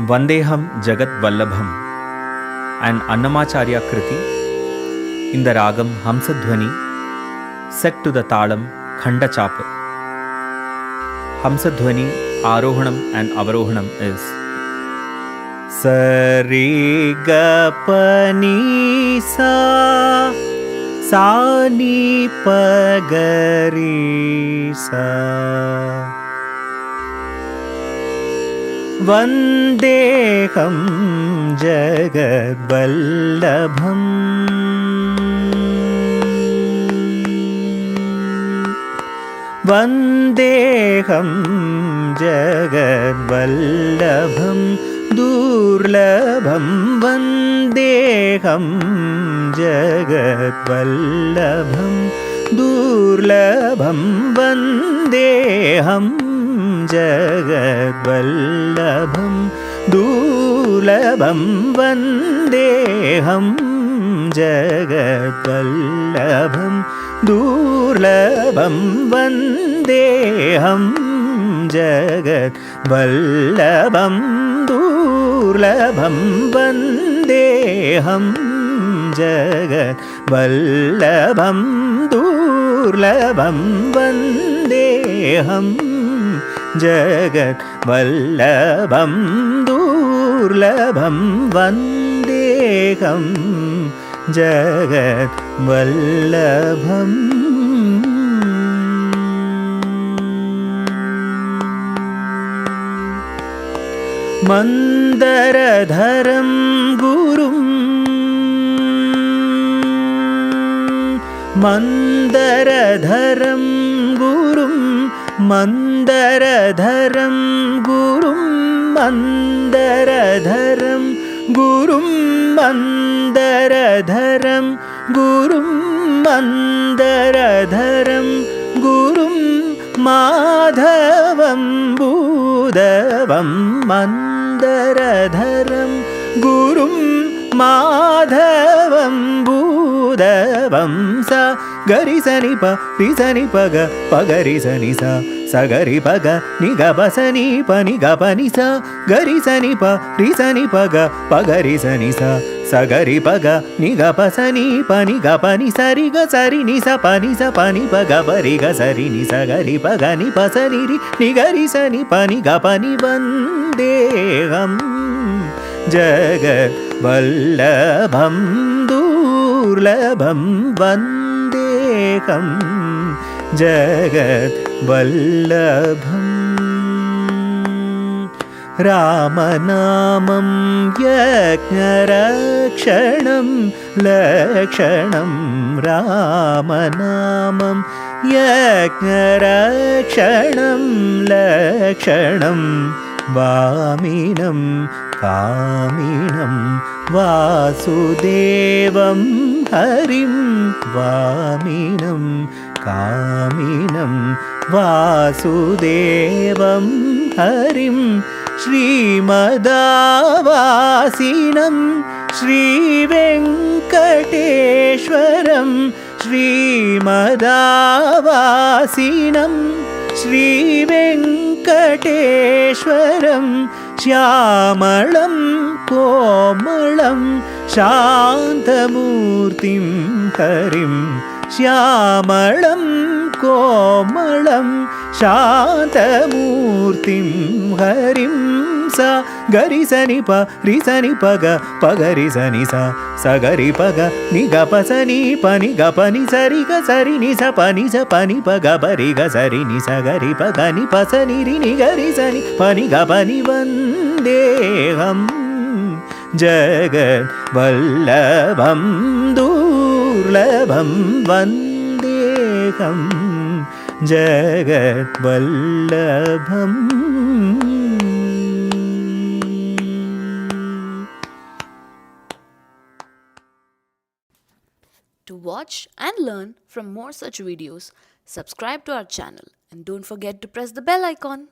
Vandeham Jagat Vallabham, an Annamacharya Kriti in the Ragam Hamsadhwani, set to the Talam Khanda Chapa. Hamsadhwani Arohanam and Avarohanam is Sari Ga Pa Ni Sa Sa Ni Pa Ga Re Sa. Vandeham Jagadvallabham, Vandeham Jagadvallabham, Durlabham Vandeham Jagadvallabham, Durlabham Vandeham Jagadvallabham, Durlabham Vandeham Jagadvallabham, Durlabham Vandeham Jagadvallabham, Durlabham Vandeham Jagadvallabham, Durlabham Vandeham Jagadvallabham, Durlabham Vandeham Jagadvallabham. Mandaradharam Gurum, Mandaradharam Gurum, Mandaradharam Gurum, Mandaradharam Gurum, Mandaradharam Gurum, Mandaradharam Gurum, Madhavam Budavam, Mandaradharam Gurum, Madhavam Budavam. Sa gari sani pa ri sani pa ga pa gari sani sa sa gari pa ga ni ga pa sani pa ni ga pa ni sa gari sani pa ri sani pa ga pa gari sani sa sa gari pa ga ni ga pa sani pa ni ga pa ni sa ri ga sa ri ni sa pa ni pa ga pa ri ga sa ri ni sa gari pa ga ni pa sa ri ri ni gari sani pa ni ga pa ni. Vandeham Jagadvallabham, Durlabham Vandeham Jagadvallabham. Ramanamam Yajnarakshanam Lakshanam, Ramanamam Yajnarakshanam Lakshanam, Vaminam Kaminam Vasudevam Harim, Vaminam Kaminam Vasudevam Harim, Srimadawasinam Shri Venkateshwaram, Srimadawasinam Shri Venkateshwaram, Shyamalam Komalam Shantamurtim Harim, Shyamalam Komalam Shantamurtim Harim. Sa gari sani pa ri sani pa ga pa gari sani sa sa gari pa ga ni ga pa sani pa ni ga pa ni sa ri ga sa ri ni sa pa ni pa ga pa ri ga sa ri ni sa gari pa ga ni pa sani ri ni gari sani pa ni ga pa ni. Vandeham Jagadvallabham, Durlabham Vandeham Jagadvallabham. To watch and learn from more such videos, subscribe to our channel and don't forget to press the bell icon.